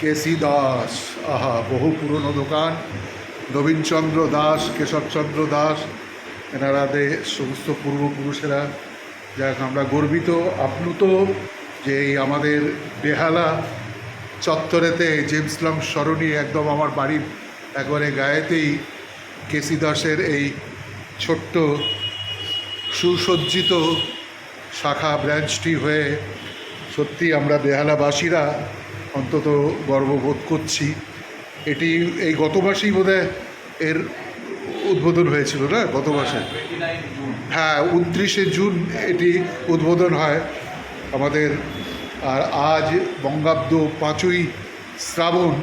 কেসি দাস, আহা বহু পুরনো দোকান। নবীনচন্দ্র দাস, কেশবচন্দ্র দাস, এনারা সমস্ত পূর্বপুরুষেরা। যাক, আমরা গর্বিত আপ্লুত যে এই আমাদের বেহালা চত্বরেতে জেমস লং সরণি, একদম আমার বাড়ির একবারে গায়েতেই কেসি দাসের এই ছোট্ট সুসজ্জিত শাখা ব্রাঞ্চটি হয়ে সত্যি আমরা বেহালাবাসীরা অন্তত গর্ববোধ করছি। এটি এই গত মাসেই বোধহয় এর উদ্বোধন হয়েছিল, না গত মাসে? হ্যাঁ, 29শে জুন এটি উদ্বোধন হয় আমাদের। আর আজ বঙ্গাব্দ 5ই শ্রাবণ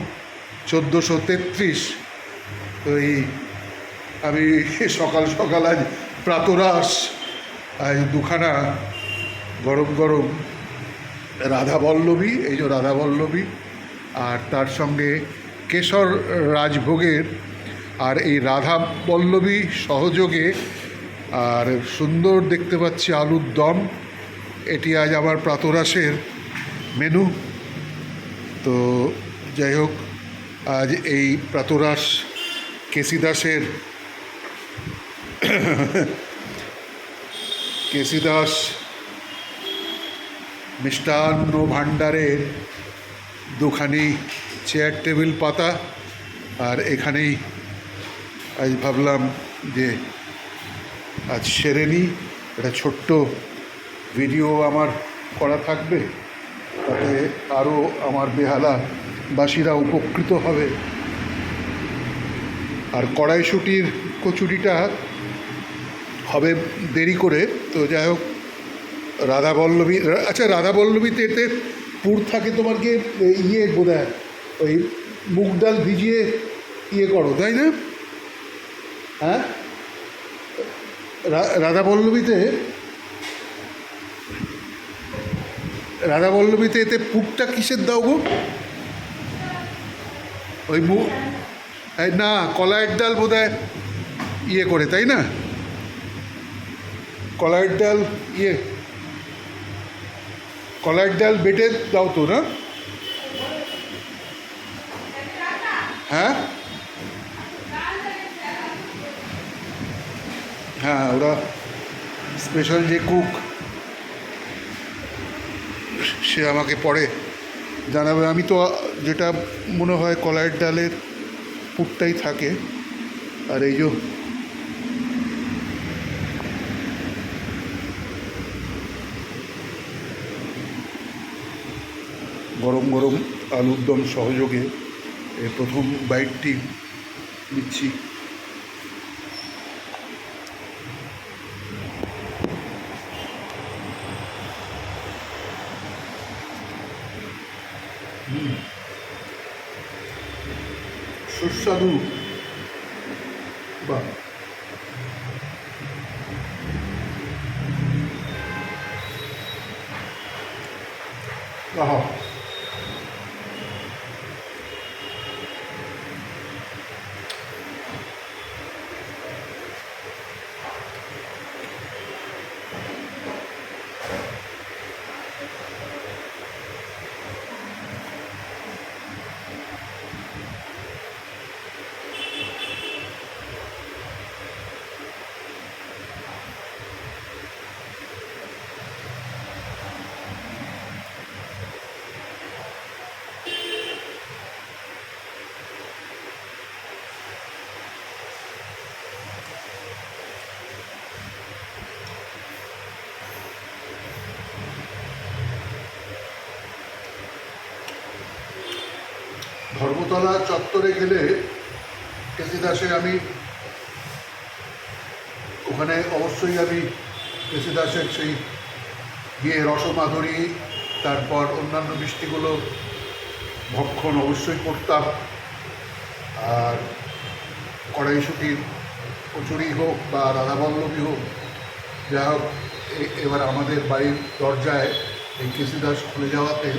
1433। তো এই আমি সকাল সকাল আজ প্রাতরাশ, আজ দুখানা গরম গরম রাধাবল্লভী, এই যে রাধাবল্লভী, আর তার সঙ্গে কেশর রাজভোগের, আর এই রাধাবল্লভী সহযোগে আর সুন্দর দেখতে পাচ্ছি আলুর দম। এটি আজ আমার প্রাতরাশের মেনু। তো যাই হোক, আজ এই প্রাতরাশ কেসি দাসের কেসি দাস মিষ্টান্ন ভাণ্ডারের দুখানি চেয়ার টেবিল পাতা, আর এখানেই আজ ভাবলাম যে আজ সেরে নিই। একটা ছোট্ট ভিডিও আমার করা থাকবে, তাতে আরও আমার বেহালাবাসীরা উপকৃত হবে। আর কড়াইশুঁটির কচুরিটা হবে দেরি করে। তো যাই হোক, রাধাবল্লভী, আচ্ছা রাধাবল্লভীতে এতে পুর থাকে তোমার, কি ইয়ে বোধহয় ওই মুগ ডাল ভিজিয়ে ইয়ে করো, তাই না? হ্যাঁ, রাধাবল্লভীতে এতে পুরটা কিসের দাও গো? ওই না, কলাইয়ের ডাল বোধহয় ইয়ে করে, তাই না? কলাইয়ের ডাল কলাইয়ের ডাল বেটে দাও তো, না? হ্যাঁ হ্যাঁ, ওরা স্পেশাল যে কুক, সে আমাকে পরে জানাবে। আমি তো যেটা মনে হয় কলাইয়ের ডালের পুরটাই থাকে। আর এই যে গরম গরম আলুর দম সহযোগে এই প্রথম বাইটটি নিচ্ছি। সুস্বাদু, বা আহা, ধর্মতলা চত্বরে গেলে কেসি দাসে আমি ওখানে অবশ্যই আমি কেসি দাসের সেই রসমাধুরী, তারপর অন্যান্য মিষ্টিগুলো ভক্ষণ অবশ্যই করতাম। আর কড়াইশুঁটির কচুরি হোক বা রাধাবল্লভী হোক, যা হোক, এবার আমাদের বাড়ির দরজায় এই কেসি দাস খুলে যাওয়াতে